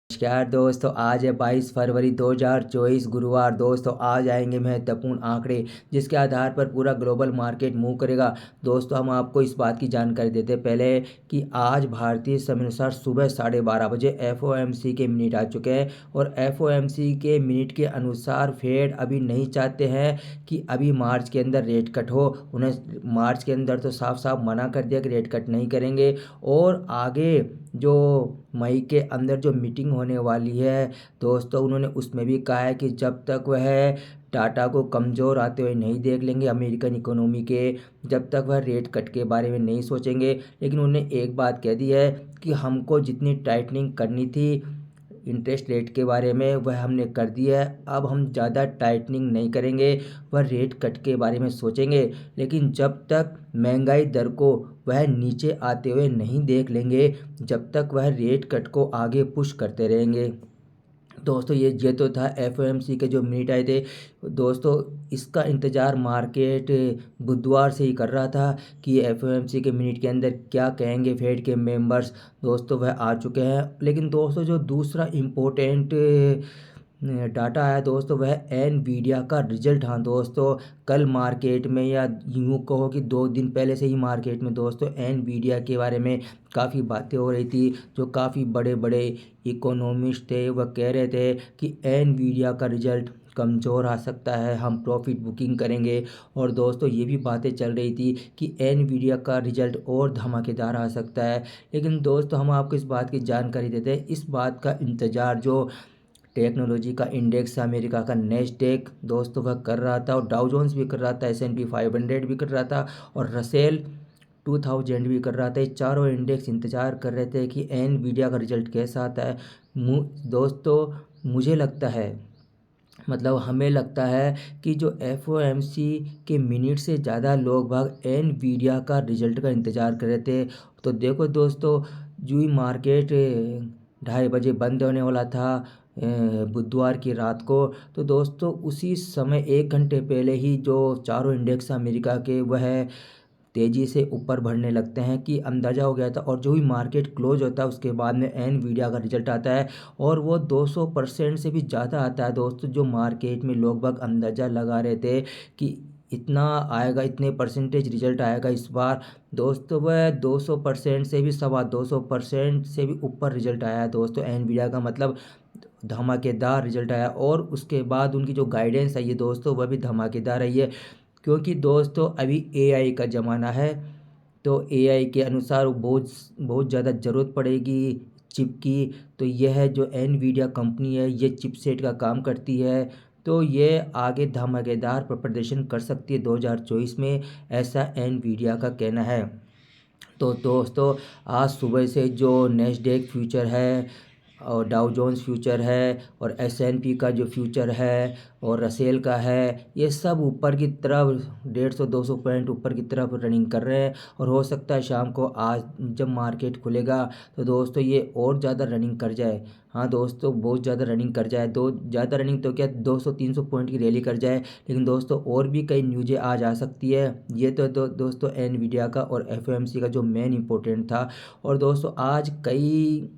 नमस्कार दोस्तों, आज है 22 फरवरी 2024 गुरुवार। दोस्तों आज आएंगे महत्वपूर्ण आंकड़े जिसके आधार पर पूरा ग्लोबल मार्केट मूव करेगा। दोस्तों हम आपको इस बात की जानकारी देते हैं पहले कि आज भारतीय समय अनुसार सुबह 12:30 एफओएमसी के मिनट आ चुके हैं और एफओएमसी के मिनट के अनुसार फेड अभी नहीं चाहते हैं कि अभी मार्च के अंदर रेट कट हो। उन्हें मार्च के अंदर तो साफ साफ मना कर दिया कि रेट कट नहीं करेंगे और आगे जो मई के अंदर जो मीटिंग होने वाली है दोस्तों, उन्होंने उसमें भी कहा है कि जब तक वह टाटा को कमज़ोर आते हुए नहीं देख लेंगे अमेरिकन इकोनॉमी के, जब तक वह रेट कट के बारे में नहीं सोचेंगे। लेकिन उन्होंने एक बात कह दी है कि हमको जितनी टाइटनिंग करनी थी इंटरेस्ट रेट के बारे में वह हमने कर दिया है, अब हम ज़्यादा टाइटनिंग नहीं करेंगे, वह रेट कट के बारे में सोचेंगे। लेकिन जब तक महंगाई दर को वह नीचे आते हुए नहीं देख लेंगे, जब तक वह रेट कट को आगे पुश करते रहेंगे। दोस्तों ये तो था एफओएमसी के जो मिनट आए थे। दोस्तों इसका इंतज़ार मार्केट बुधवार से ही कर रहा था कि एफओएमसी के मिनट के अंदर क्या कहेंगे फेड के मेंबर्स। दोस्तों वह आ चुके हैं। लेकिन दोस्तों जो दूसरा इम्पोर्टेंट डाटा आया दोस्तों वह एनवीडिया का रिजल्ट। हाँ दोस्तों, कल मार्केट में या यूँ कहो कि 2 दिन पहले से ही मार्केट में दोस्तों एनवीडिया के बारे में काफ़ी बातें हो रही थी। जो काफ़ी बड़े बड़े इकोनॉमिस्ट थे वह कह रहे थे कि एनवीडिया का रिजल्ट कमज़ोर आ सकता है, हम प्रॉफिट बुकिंग करेंगे। और दोस्तों ये भी बातें चल रही थी कि एनवीडिया का रिजल्ट और धमाकेदार आ सकता है। लेकिन दोस्तों हम आपको इस बात की जानकारी देते हैं, इस बात का इंतज़ार जो टेक्नोलॉजी का इंडेक्स अमेरिका का नेस्डेक दोस्तों वह कर रहा था और डाउ जोन्स भी कर रहा था, S&P 500 भी कर रहा था और रसेल 2000 भी कर रहा था। ये चारों इंडेक्स इंतज़ार कर रहे थे कि एनवीडिया का रिजल्ट कैसा आता है। दोस्तों मुझे लगता है, मतलब हमें लगता है कि जो एफओएमसी के मिनट से ज़्यादा लोग भाग एनवीडिया का रिजल्ट का इंतज़ार कर रहे थे। तो देखो दोस्तों, जो ही मार्केट 2:30 बंद होने वाला था बुधवार की रात को, तो दोस्तों उसी समय 1 घंटे पहले ही जो चारों इंडेक्स अमेरिका के वह तेज़ी से ऊपर बढ़ने लगते हैं कि अंदाज़ा हो गया था। और जो ही मार्केट क्लोज होता है उसके बाद में एनवीडिया का रिजल्ट आता है और वो 200% से भी ज़्यादा आता है दोस्तों। जो मार्केट में लोग बाग अंदाज़ा लगा रहे थे कि इतना आएगा, इतने परसेंटेज रिजल्ट आएगा इस बार, दोस्तों वह 200% से भी 250% से भी ऊपर रिजल्ट आया है दोस्तों। एनवीडिया का मतलब धमाकेदार रिजल्ट आया और उसके बाद उनकी जो गाइडेंस आई है दोस्तों वह भी धमाकेदार आई है। क्योंकि दोस्तों अभी एआई का ज़माना है, तो एआई के अनुसार बहुत बहुत ज़्यादा ज़रूरत पड़ेगी चिप की। तो यह जो एनवीडिया कंपनी है ये चिपसेट का काम करती है, तो ये आगे धमाकेदार प्रदर्शन कर सकती है 2024 में, ऐसा एनवीडिया का कहना है। तो दोस्तों आज सुबह से जो नेस्डेक फ्यूचर है और डाउ जोन्स फ्यूचर है और S&P का जो फ्यूचर है और रसेल का है, ये सब ऊपर की तरफ 150-200 पॉइंट ऊपर की तरफ रनिंग कर रहे हैं। और हो सकता है शाम को आज जब मार्केट खुलेगा तो दोस्तों ये और ज़्यादा रनिंग कर जाए। हाँ दोस्तों बहुत ज़्यादा रनिंग कर जाए, दो ज़्यादा रनिंग तो क्या 200-300 पॉइंट की रैली कर जाए। लेकिन दोस्तों और भी कई न्यूज़ें आज आ सकती है। ये तो दोस्तों एनवीडिया का और एफओएमसी का जो मेन इंपॉर्टेंट था। और दोस्तों आज कई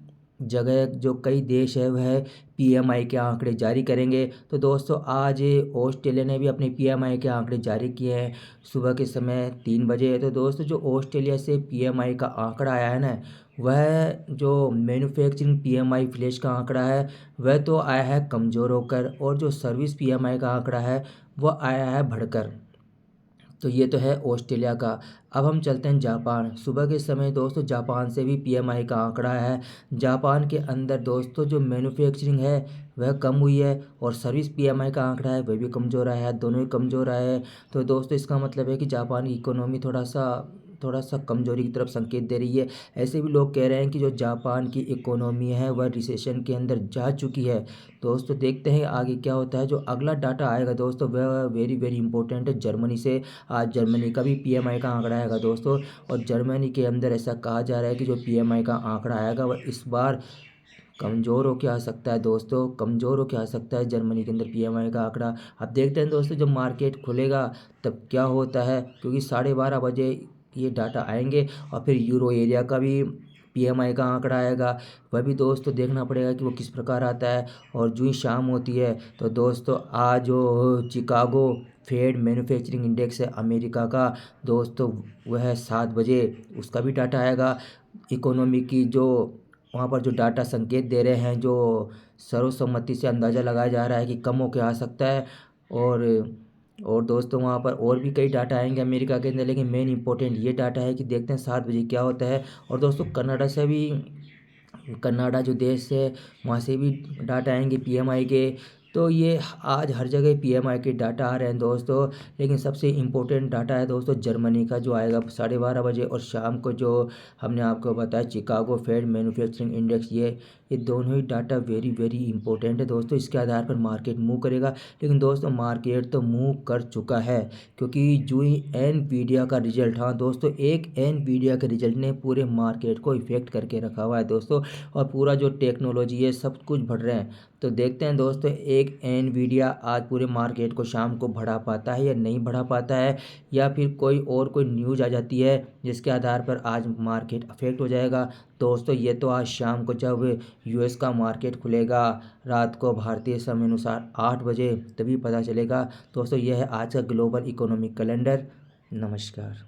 जगह जो कई देश है वह पीएमआई के आंकड़े जारी करेंगे। तो दोस्तों आज ऑस्ट्रेलिया ने भी अपने पीएमआई के आंकड़े जारी किए हैं सुबह के समय 3 बजे। तो दोस्तों जो ऑस्ट्रेलिया से पीएमआई का आंकड़ा आया है ना, वह जो मैन्युफैक्चरिंग पीएमआई फ्लैश का आंकड़ा है वह तो आया है कमज़ोर होकर, और जो सर्विस पीएमआई का आंकड़ा है वह आया है बढ़कर। तो ये तो है ऑस्ट्रेलिया का। अब हम चलते हैं जापान। सुबह के समय दोस्तों जापान से भी पीएमआई का आंकड़ा है। जापान के अंदर दोस्तों जो मैन्युफैक्चरिंग है वह कम हुई है और सर्विस पीएमआई का आंकड़ा है वह भी कमज़ोर आया है, दोनों ही कमज़ोर आए हैं। तो दोस्तों इसका मतलब है कि जापान की इकोनॉमी थोड़ा सा कमज़ोरी की तरफ संकेत दे रही है। ऐसे भी लोग कह रहे हैं कि जो जापान की इकोनॉमी है वह रिसेशन के अंदर जा चुकी है। दोस्तों देखते हैं आगे क्या होता है। जो अगला डाटा आएगा दोस्तों वह वेरी वेरी इंपॉर्टेंट है जर्मनी से। आज जर्मनी का भी पीएमआई का आंकड़ा आएगा दोस्तों, और जर्मनी के अंदर ऐसा कहा जा रहा है कि जो पीएमआई का आंकड़ा आएगा वह इस बार कमज़ोर होके आ सकता है दोस्तों, कमज़ोर होके आ सकता है जर्मनी के अंदर पीएमआई का आंकड़ा। अब देखते हैं दोस्तों जब मार्केट खुलेगा तब क्या होता है, क्योंकि 12:30 बजे ये डाटा आएंगे और फिर यूरो एरिया का भी PMI का आंकड़ा आएगा, वह भी दोस्तों देखना पड़ेगा कि वो किस प्रकार आता है। और जो ही शाम होती है तो दोस्तों आज जो चिकागो फेड मैन्युफैक्चरिंग इंडेक्स है अमेरिका का दोस्तों, वह 7 बजे उसका भी डाटा आएगा। इकोनॉमी की जो वहाँ पर जो डाटा संकेत दे रहे हैं, जो सर्वसम्मति से अंदाज़ा लगाया जा रहा है कि कम होके आ सकता है। और और दोस्तों वहाँ पर और भी कई डाटा आएंगे अमेरिका के अंदर, लेकिन मेन इंपॉर्टेंट ये डाटा है कि देखते हैं 7 बजे क्या होता है। और दोस्तों कनाडा जो देश है वहाँ से भी डाटा आएंगे PMI के। तो ये आज हर जगह PMI के डाटा आ रहे हैं दोस्तों, लेकिन सबसे इम्पोर्टेंट डाटा है दोस्तों जर्मनी का, जो आएगा 12:30 बजे। और शाम को जो हमने आपको बताया चिकागो फेड मैन्युफैक्चरिंग इंडेक्स, ये दोनों ही डाटा वेरी वेरी इंपॉर्टेंट है दोस्तों। इसके आधार पर मार्केट मूव करेगा। लेकिन दोस्तों मार्केट तो मूव कर चुका है, क्योंकि जो ही एनवीडिया का रिजल्ट, हाँ दोस्तों, एक एनवीडिया के रिजल्ट ने पूरे मार्केट को इफेक्ट करके रखा हुआ है दोस्तों। और पूरा जो टेक्नोलॉजी है सब कुछ बढ़ रहे हैं। तो देखते हैं दोस्तों एक एनवीडिया आज पूरे मार्केट को शाम को बढ़ा पाता है या नहीं बढ़ा पाता है, या फिर कोई न्यूज़ आ जाती है जिसके आधार पर आज मार्केट अफेक्ट हो जाएगा। दोस्तों ये तो आज शाम को जब US का मार्केट खुलेगा रात को भारतीय समय अनुसार 8 बजे, तभी पता चलेगा। दोस्तों यह है आज का ग्लोबल इकोनॉमिक कैलेंडर। नमस्कार।